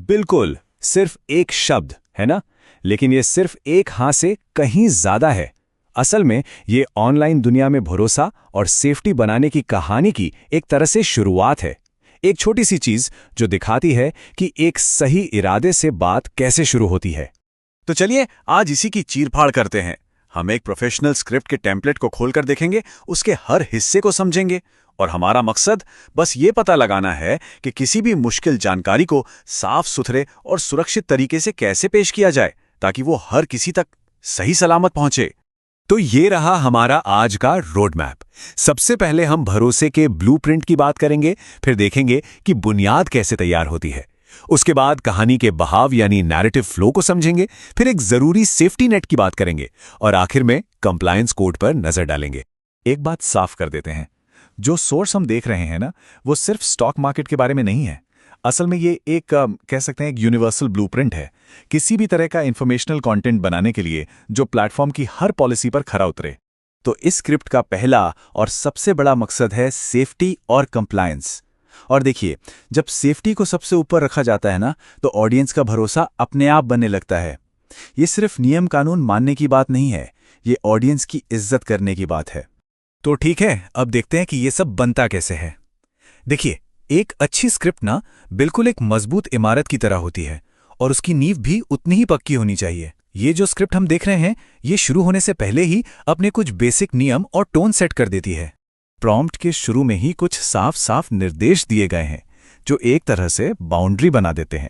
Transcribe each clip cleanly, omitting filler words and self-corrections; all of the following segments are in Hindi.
बिल्कुल, सिर्फ एक शब्द है ना, लेकिन ये सिर्फ एक हाथ से कहीं ज्यादा है। असल में ये ऑनलाइन दुनिया में भरोसा और सेफ्टी बनाने की कहानी की एक तरह से शुरुआत है। एक छोटी सी चीज जो दिखाती है कि एक सही इरादे से बात कैसे शुरू होती है। तो चलिए आज इसी की चीरफाड़ करते हैं। हम एक प्रोफेशनल स्क्रिप्ट के टेम्पलेट को खोलकर देखेंगे, उसके हर हिस्से को समझेंगे और हमारा मकसद बस ये पता लगाना है कि किसी भी मुश्किल जानकारी को साफ सुथरे और सुरक्षित तरीके से कैसे पेश किया जाए ताकि वो हर किसी तक सही सलामत पहुंचे। तो ये रहा हमारा आज का रोड मैप। सबसे पहले हम भरोसे के ब्लूप्रिंट की बात करेंगे, फिर देखेंगे कि बुनियाद कैसे तैयार होती है। उसके बाद कहानी के बहाव यानी नैरेटिव फ्लो को समझेंगे, फिर एक जरूरी सेफ्टी नेट की बात करेंगे और आखिर में कंप्लायंस कोड पर नजर डालेंगे। एक बात साफ कर देते हैं, जो सोर्स हम देख रहे हैं ना, वो सिर्फ स्टॉक मार्केट के बारे में नहीं है। असल में ये एक कह सकते हैं एक यूनिवर्सल ब्लूप्रिंट है किसी भी तरह का इंफॉर्मेशनल कंटेंट बनाने के लिए जो प्लेटफॉर्म की हर पॉलिसी पर खरा उतरे। तो इस स्क्रिप्ट का पहला और सबसे बड़ा मकसद है सेफ्टी और कंप्लायंस। और देखिए, जब सेफ्टी को सबसे ऊपर रखा जाता है ना, तो ऑडियंस का भरोसा अपने आप बनने लगता है। ये सिर्फ नियम कानून मानने की बात नहीं है, ये ऑडियंस की इज्जत करने की बात है। तो ठीक है, अब देखते हैं कि ये सब बनता कैसे है। देखिए, एक अच्छी स्क्रिप्ट ना बिल्कुल एक मजबूत इमारत की तरह होती है और उसकी नींव भी उतनी ही पक्की होनी चाहिए। ये जो स्क्रिप्ट हम देख रहे हैं, ये शुरू होने से पहले ही अपने कुछ बेसिक नियम और टोन सेट कर देती है। प्रॉम्प्ट के शुरू में ही कुछ साफ साफ निर्देश दिए गए हैं जो एक तरह से बाउंड्री बना देते हैं।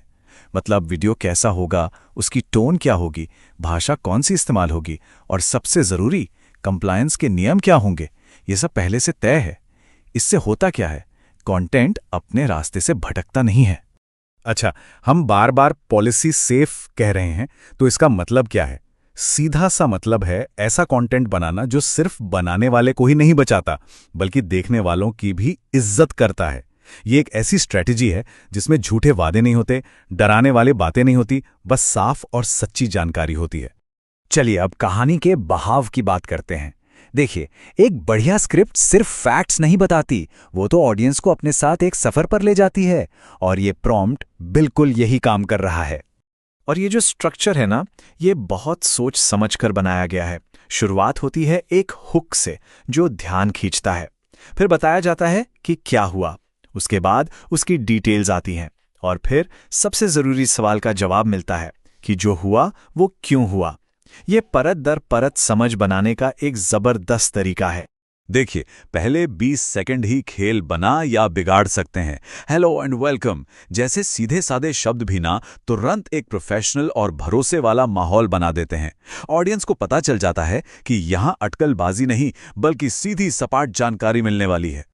मतलब वीडियो कैसा होगा, उसकी टोन क्या होगी, भाषा कौन सी इस्तेमाल होगी और सबसे जरूरी कंप्लायंस के नियम क्या होंगे, ये सब पहले से तय है। इससे होता क्या है, कंटेंट अपने रास्ते से भटकता नहीं है। अच्छा, हम बार बार पॉलिसी सेफ कह रहे हैं, तो इसका मतलब क्या है? सीधा सा मतलब है ऐसा कंटेंट बनाना जो सिर्फ बनाने वाले को ही नहीं बचाता बल्कि देखने वालों की भी इज्जत करता है। ये एक ऐसी स्ट्रेटजी है जिसमें झूठे वादे नहीं होते, डराने वाले बातें नहीं होती, बस साफ और सच्ची जानकारी होती है। चलिए अब कहानी के बहाव की बात करते हैं। देखिए, एक बढ़िया स्क्रिप्ट सिर्फ फैक्ट्स नहीं बताती, वो तो ऑडियंस को अपने साथ एक सफर पर ले जाती है और ये प्रॉम्प्ट बिल्कुल यही काम कर रहा है। और ये जो स्ट्रक्चर है ना, ये बहुत सोच समझकर बनाया गया है। शुरुआत होती है एक हुक से जो ध्यान खींचता है, फिर बताया जाता है कि क्या हुआ, उसके बाद उसकी डिटेल्स आती हैं और फिर सबसे जरूरी सवाल का जवाब मिलता है कि जो हुआ वो क्यों हुआ। ये परत दर परत समझ बनाने का एक जबरदस्त तरीका है। देखिए, पहले 20 सेकंड ही खेल बना या बिगाड़ सकते हैं। हेलो एंड वेलकम जैसे सीधे साधे शब्द भी ना तुरंत एक प्रोफेशनल और भरोसे वाला माहौल बना देते हैं। ऑडियंस को पता चल जाता है कि यहाँ अटकलबाजी नहीं बल्कि सीधी सपाट जानकारी मिलने वाली है।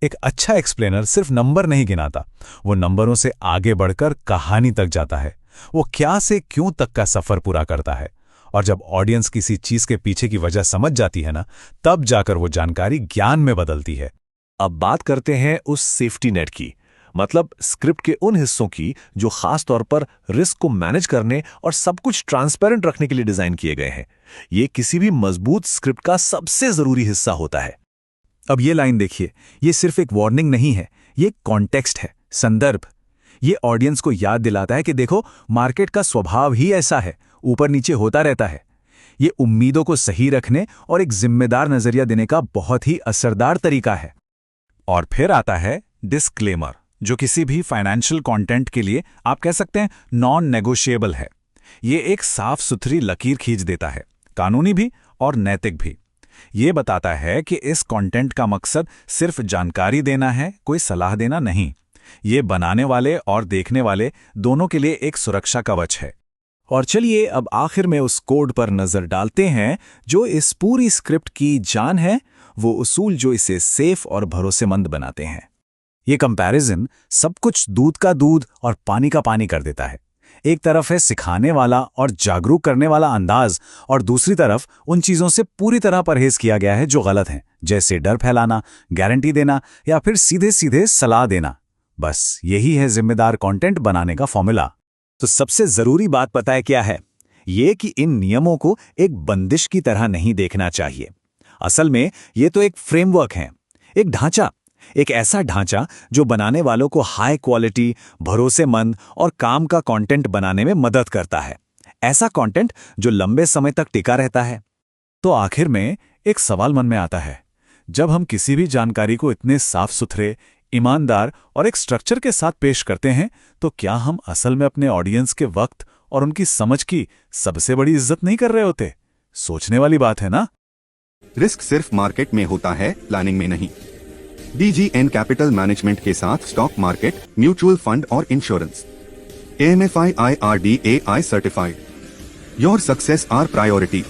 एक अच्छा एक्सप्लेनर सिर्फ नंबर नहीं गिनाता, वो नंबरों से आगे बढ़कर कहानी तक जाता है। वो क्या से क्यों तक का सफर पूरा करता है। और जब ऑडियंस किसी चीज के पीछे की वजह समझ जाती है ना, तब जाकर वो जानकारी ज्ञान में बदलती है। अब बात करते हैं उस सेफ्टी नेट की, मतलब स्क्रिप्ट के उन हिस्सों की जो खास तौर पर रिस्क को मैनेज करने और सब कुछ ट्रांसपेरेंट रखने के लिए डिजाइन किए गए हैं। ये किसी भी मजबूत स्क्रिप्ट का सबसे जरूरी हिस्सा होता है। अब ये लाइन देखिए, ये सिर्फ एक वार्निंग नहीं है, ये कॉन्टेक्स्ट है, संदर्भ। ये ऑडियंस को याद दिलाता है कि देखो, मार्केट का स्वभाव ही ऐसा है, ऊपर नीचे होता रहता है। ये उम्मीदों को सही रखने और एक जिम्मेदार नजरिया देने का बहुत ही असरदार तरीका है। और फिर आता है डिस्क्लेमर, जो किसी भी फाइनेंशियल कंटेंट के लिए आप कह सकते हैं नॉन नेगोशिएबल है। ये एक साफ सुथरी लकीर खींच देता है, कानूनी भी और नैतिक भी। ये बताता है कि इस कंटेंट का मकसद सिर्फ जानकारी देना है, कोई सलाह देना नहीं। ये बनाने वाले और देखने वाले दोनों के लिए एक सुरक्षा कवच है। और चलिए अब आखिर में उस कोड पर नजर डालते हैं जो इस पूरी स्क्रिप्ट की जान है, वो उसूल जो इसे सेफ और भरोसेमंद बनाते हैं। ये कंपैरिजन सब कुछ दूध का दूध और पानी का पानी कर देता है। एक तरफ है सिखाने वाला और जागरूक करने वाला अंदाज, और दूसरी तरफ उन चीजों से पूरी तरह परहेज किया गया है जो गलत हैं, जैसे डर फैलाना, गारंटी देना या फिर सीधे सीधे सलाह देना। बस यही है जिम्मेदार कंटेंट बनाने का फॉर्मूला। तो सबसे जरूरी बात पता है क्या है? ये कि इन नियमों को एक बंदिश की तरह नहीं देखना चाहिए। असल में ये तो एक फ्रेमवर्क है, एक ढांचा। एक ऐसा ढांचा जो बनाने वालों को हाई क्वालिटी, भरोसेमंद और काम का कंटेंट बनाने में मदद करता है। ऐसा कंटेंट जो लंबे समय तक टिका रहता है। तो आखिर में एक सवाल मन में आता है, जब हम किसी भी जानकारी को इतने साफ सुथरे, ईमानदार और एक स्ट्रक्चर के साथ पेश करते हैं, तो क्या हम असल में अपने ऑडियंस के वक्त और उनकी समझ की सबसे बड़ी इज्जत नहीं कर रहे होते? सोचने वाली बात है ना? रिस्क सिर्फ मार्केट में होता है, प्लानिंग में नहीं। DGN कैपिटल मैनेजमेंट के साथ स्टॉक मार्केट, म्यूचुअल फंड और insurance. AMFI IRDAI certified. Your success are priority.